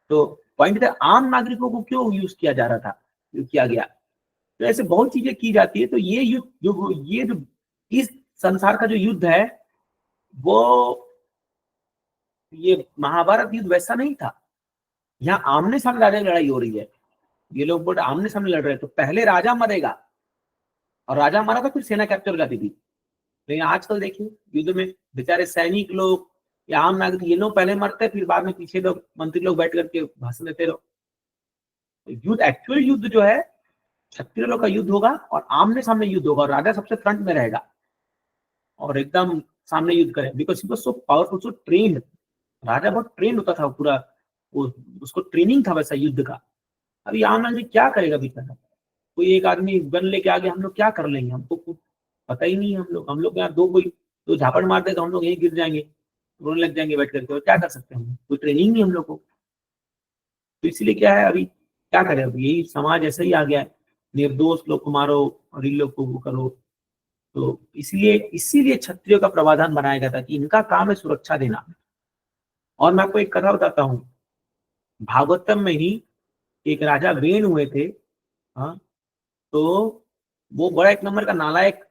तो पॉइंट था आम नागरिकों को क्यों यूज किया जा रहा था, किया गया। तो ऐसे बहुत चीजें की जाती है। तो ये युद्ध जो इस संसार का जो युद्ध है, वो ये महाभारत युद्ध वैसा नहीं था। यहाँ आमने सामने लड़ाई हो रही है, ये लोग बोल आमने सामने लड़ रहे हैं। तो पहले राजा मरेगा, और राजा मरा तो फिर सेना कैप्चर हो जाती थी। लेकिन आजकल देखिए युद्ध में बेचारे सैनिक लोग या आम नागरिक, ये लोग पहले मरते, फिर बाद में पीछे लोग मंत्री लोग बैठ करके भाषण देते रहो। युद्ध, एक्चुअल युद्ध जो है क्षत्रिय लोग का युद्ध होगा और आमने सामने युद्ध होगा, और राजा सबसे फ्रंट में रहेगा और एकदम सामने युद्ध करे, because he was so powerful, so trained. राजा बहुत ट्रेंड होता था, पूरा उसको ट्रेनिंग था वैसा युद्ध का। अभी आम नागरिक क्या करेगा बेचारा? कोई एक आदमी गन लेके आगे, हम लोग क्या कर लेंगे? हमको कुछ पता ही नहीं है। हम लोग यहाँ दो झापड़ मार दे तो हम लोग यहीं गिर जाएंगे, रोने लग जाएंगे बैठ करके। और क्या कर सकते हैं? कोई ट्रेनिंग नहीं हम लोग को। तो इसलिए क्या है, अभी क्या करें? अभी यही समाज ऐसा ही आ गया है, निर्दोष लोग को मारो और इन लोग को वो करो। तो इसीलिए क्षत्रियो का प्रावधान बनाया गया था कि इनका काम है सुरक्षा देना। और मैं आपको एक कथा बताता हूँ, भागवतम में ही एक राजा वेन हुए थे। हाँ, तो वो बड़ा एक नंबर का नालायक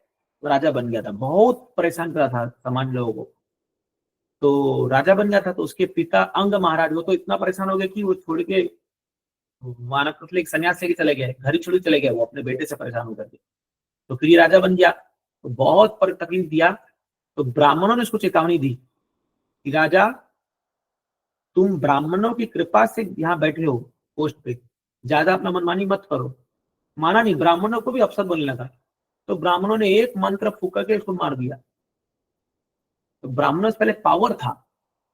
राजा बन गया था, बहुत परेशान कर रहा था समाज लोगों को। तो राजा बन गया था, तो उसके पिता अंग महाराज, वो तो इतना परेशान हो गया कि वो छोड़ के मानव एक सन्यास लेके चले गए, घर ही छोड़ के चले गए वो अपने बेटे से परेशान होकर के। तो फिर ये राजा बन गया, तो बहुत तकलीफ दिया। तो ब्राह्मणों ने उसको चेतावनी दी कि राजा, तुम ब्राह्मणों की कृपा से यहाँ बैठे हो पोस्ट पे, ज्यादा अपना मनमानी मत करो। माना नहीं, ब्राह्मणों को भी अपसर बोलने लगा। तो ब्राह्मणों ने एक मंत्र फूका के उसको मार दिया। तो ब्राह्मणों से पहले पावर था,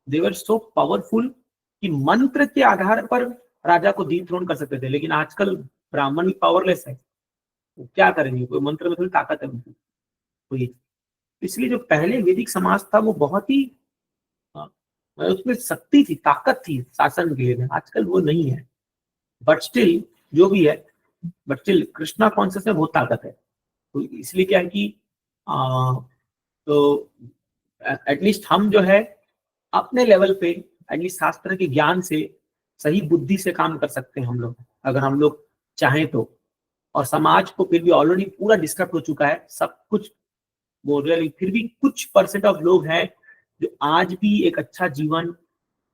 दे वर सो पावरफुल कि मंत्र के आधार पर राजा को डिथ्रोन कर सकते थे। लेकिन आजकल ब्राह्मण भी पावरलेस है, वो क्या करेंगे? कोई मंत्र में थोड़ी ताकत है उनकी। तो इसलिए जो पहले वैदिक समाज था वो बहुत ही उसमें शक्ति थी, ताकत थी शासन के लिए। आजकल वो नहीं है। बट स्टिल जो भी है, बट स्टिल कृष्णा कॉन्शियस में बहुत ताकत है। तो इसलिए क्या है कि तो एटलीस्ट हम जो है अपने लेवल पे एटलीस्ट शास्त्र के ज्ञान से, सही बुद्धि से काम कर सकते हैं हम लोग, अगर हम लोग चाहें तो। और समाज को फिर भी ऑलरेडी पूरा डिस्टर्ब हो चुका है, सब कुछ बोल रहे, फिर भी कुछ परसेंट ऑफ लोग हैं जो आज भी एक अच्छा जीवन,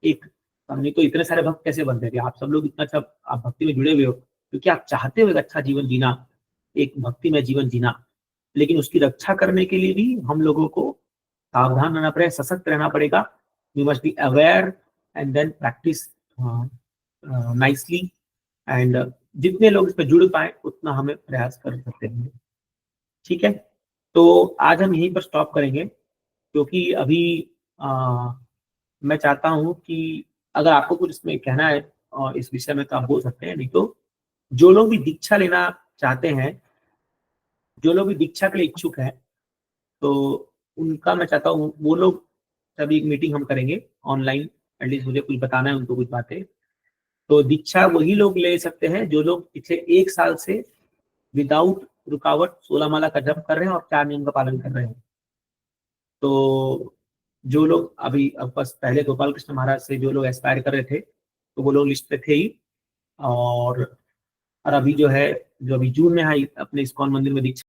एक, नहीं तो इतने सारे भक्त कैसे बनते थे? आप सब लोग इतना अच्छा आप भक्ति में जुड़े हुए हो क्योंकि आप चाहते हो एक अच्छा जीवन जीना, एक भक्ति में जीवन जीना। लेकिन उसकी रक्षा करने के लिए भी हम लोगों को सावधान रहना पड़ेगा, सशक्त रहना पड़ेगा। We must be aware and then practise nicely. And जितने लोग इस पर जुड़ पाए उतना हमें प्रयास कर सकते हैं। ठीक है, तो आज हम यहीं पर स्टॉप करेंगे, क्योंकि अभी मैं चाहता हूं कि अगर आपको कुछ इसमें कहना है और इस विषय में तो आप बोल सकते हैं, नहीं तो जो लोग भी दीक्षा लेना चाहते हैं, जो लोग भी दीक्षा के लिए इच्छुक हैं, तो उनका मैं चाहता हूँ वो लोग तभी एक मीटिंग हम करेंगे ऑनलाइन, एटलीस्ट मुझे कुछ बताना है उनको कुछ बातें। तो दीक्षा वही लोग ले सकते हैं जो लोग पिछले 1 साल से विदाउट रुकावट 16 माला का जप कर रहे हैं और 4 नियम का पालन कर रहे हैं। तो जो लोग अभी अब बस पहले गोपाल कृष्ण महाराज से जो लोग एस्पायर कर रहे थे तो वो लोग लिस्ट पे थे ही, और अभी जो है जो अभी जून में आई अपने इस्कॉन मंदिर में दीक्षा